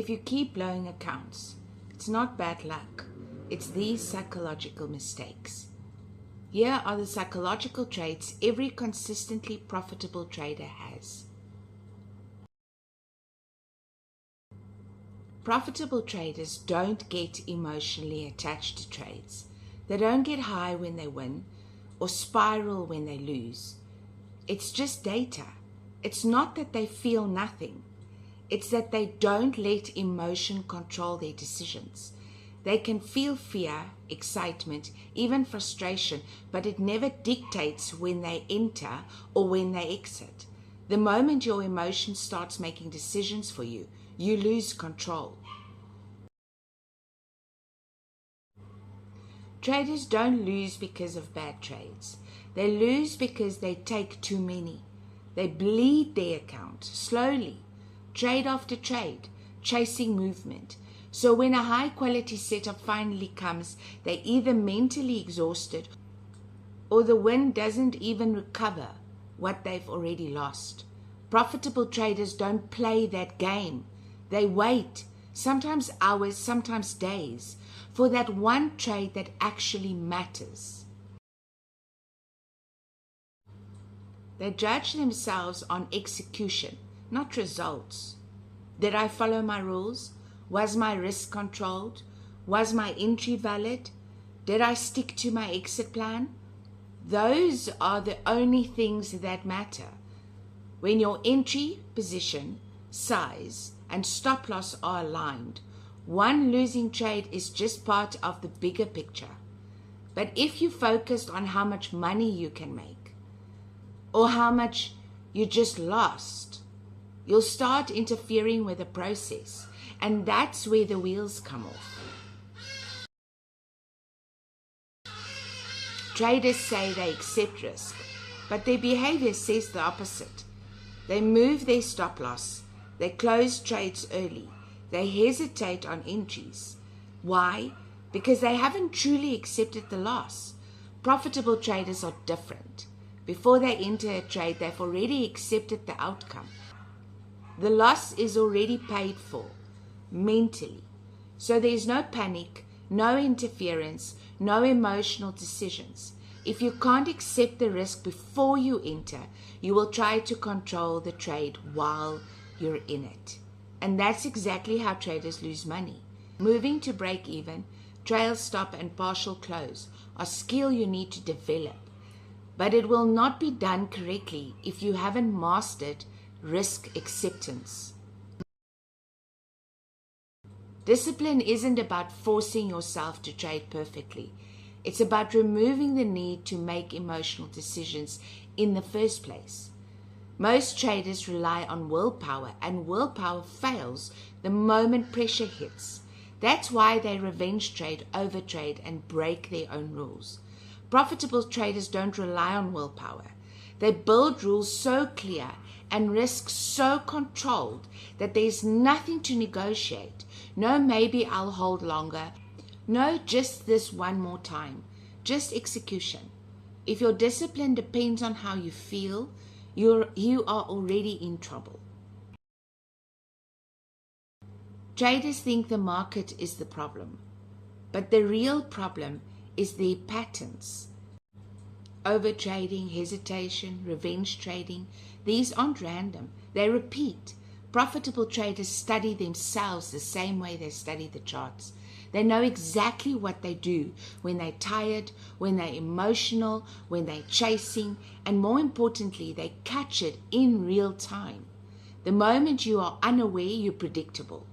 if you keep blowing accounts, it's not bad luck. It's these psychological mistakes. Here are the psychological traits every consistently profitable trader has. Profitable traders don't get emotionally attached to trades. They don't get high when they win or spiral when they lose. It's just data. It's not that they feel nothing. It's that they don't let emotion control their decisions. They can feel fear, excitement, even frustration, but it never dictates when they enter or when they exit. The moment your emotion starts making decisions for you, you lose control. Traders don't lose because of bad trades. They lose because they take too many. They bleed their account slowly, trade after trade, chasing movement. So when a high quality setup finally comes, they're either mentally exhausted or the win doesn't even recover what they've already lost. Profitable traders don't play that game. They wait, sometimes hours, sometimes days, for that one trade that actually matters. They judge themselves on execution, not results. Did I follow my rules? Was my risk controlled? Was my entry valid? Did I stick to my exit plan? Those are the only things that matter. When your entry, position, size, and stop loss are aligned, one losing trade is just part of the bigger picture. But if you focused on how much money you can make, or how much you just lost, you'll start interfering with the process, and that's where the wheels come off. Traders say they accept risk, but their behavior says the opposite. They move their stop loss, they close trades early, they hesitate on entries. Why? Because they haven't truly accepted the loss. Profitable traders are different. Before they enter a trade, they've already accepted the outcome. The loss is already paid for, mentally. So there's no panic, no interference, no emotional decisions. If you can't accept the risk before you enter, you will try to control the trade while you're in it. And that's exactly how traders lose money. Moving to break even, trail stop, and partial close are skill you need to develop. But it will not be done correctly if you haven't mastered risk acceptance. Discipline isn't about forcing yourself to trade perfectly. It's about removing the need to make emotional decisions in the first place. Most traders rely on willpower, and willpower fails the moment pressure hits. That's why they revenge trade, overtrade, and break their own rules. Profitable traders don't rely on willpower. They build rules so clear and risks so controlled that there's nothing to negotiate. No, maybe I'll hold longer. No, just this one more time. Just execution. If your discipline depends on how you feel, you are already in trouble. Traders think the market is the problem, but the real problem is their patterns. Overtrading, hesitation, revenge trading, these aren't random. They repeat. Profitable traders study themselves the same way they study the charts. They know exactly what they do when they're tired, when they're emotional, when they're chasing, and more importantly, they catch it in real time. The moment you are unaware, you're predictable.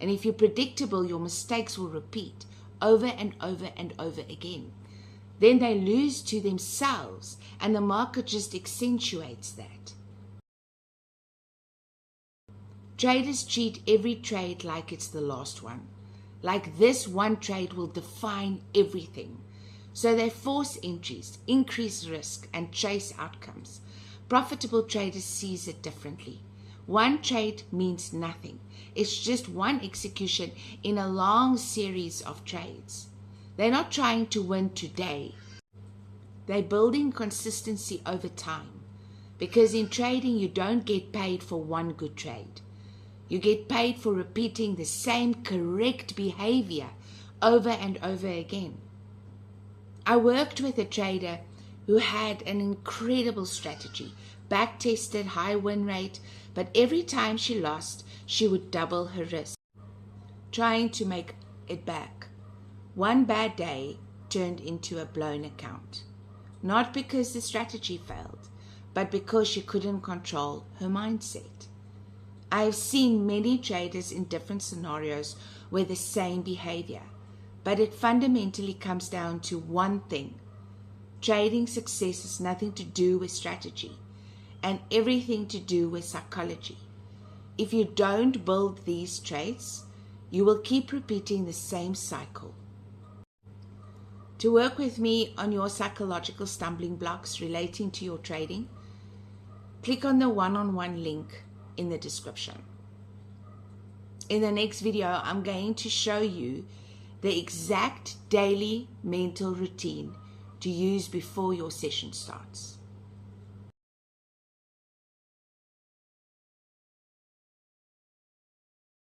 And if you're predictable, your mistakes will repeat over and over and over again. Then they lose to themselves, and the market just accentuates that. Traders treat every trade like it's the last one. Like this one trade will define everything. So they force entries, increase risk, and chase outcomes. Profitable traders sees it differently. One trade means nothing. It's just one execution in a long series of trades. They're not trying to win today. They're building consistency over time. Because in trading, you don't get paid for one good trade. You get paid for repeating the same correct behavior over and over again. I worked with a trader who had an incredible strategy, back-tested, high win rate, but every time she lost, she would double her risk, trying to make it back. One bad day turned into a blown account, not because the strategy failed, but because she couldn't control her mindset. I have seen many traders in different scenarios with the same behavior, but it fundamentally comes down to one thing. Trading success has nothing to do with strategy and everything to do with psychology. If you don't build these traits, you will keep repeating the same cycle. To work with me on your psychological stumbling blocks relating to your trading, click on the one-on-one link in the description. In the next video, I'm going to show you the exact daily mental routine to use before your session starts.